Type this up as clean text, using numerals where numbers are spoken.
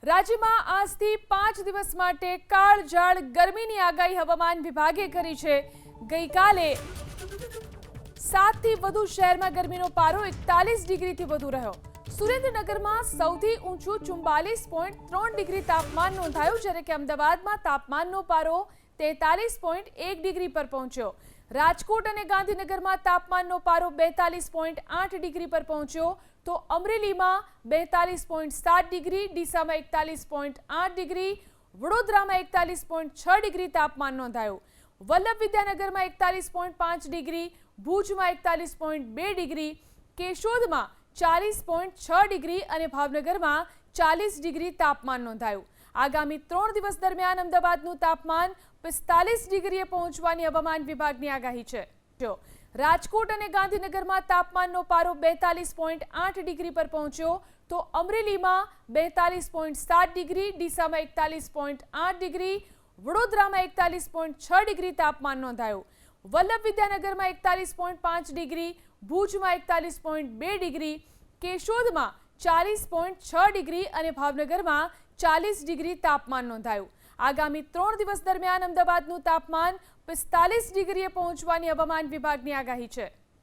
રાજ્યમાં આજથી 5 દિવસ માટે કાળઝાળ ગરમીની આગાહી હવામાન વિભાગે કરી છે। ગઈકાલે 7 થી વધુ શહેરમાં ગરમીનો પારો 41 ડિગ્રીથી વધુ રહ્યો। સુરેન્દ્રનગરમાં સૌથી ઊંચું 44.3 ડિગ્રી તાપમાન નોંધાયું, જ્યારે કે અમદાવાદમાં તાપમાનનો પારો 43.1 ડિગ્રી પર પહોંચ્યો। રાજકોટ અને ગાંધીનગરમાં તાપમાનનો પારો 42.8 ડિગ્રી પર પહોંચ્યો, તો અમરેલીમાં 42.7 ડિગ્રી, ડીસામાં 41.8 ડિગ્રી, વડોદરામાં 41.6 ડિગ્રી તાપમાન નોંધાયું। વલ્લભ વિદ્યાનગરમાં 41.5 ડિગ્રી, ભુજમાં 41.2 ડિગ્રી, કેશોદમાં 40.6 ડિગ્રી અને ભાવનગરમાં 40 ડિગ્રી તાપમાન નોંધાયું। આગામી 3 દિવસ દરમિયાન અમદાવાદનું તાપમાન 45 ડિગ્રીએ પહોંચવાની હવામાન વિભાગની આગાહી છે। રાજકોટ અને ગાંધીનગરમાં તાપમાનનો પારો 42.8 ડિગ્રી પર પહોંચ્યો, તો અમરેલીમાં 42.7 ડિગ્રી, ડીસામાં 41.8 ડિગ્રી, વડોદરામાં 41.6 ડિગ્રી તાપમાન નોંધાયું। વલ્લભ વિદ્યાનગરમાં 41.5 ડિગ્રી, ભુજમાં 41.2 ડિગ્રી, કેશોદમાં 40.6 ડિગ્રી અને ભાવનગરમાં 40 ડિગ્રી તાપમાન નોંધાયું। આગામી 3 દિવસ દરમિયાન અમદાવાદનું તાપમાન 45 ડિગ્રીએ પહોંચવાની હવામાન વિભાગની આગાહી છે।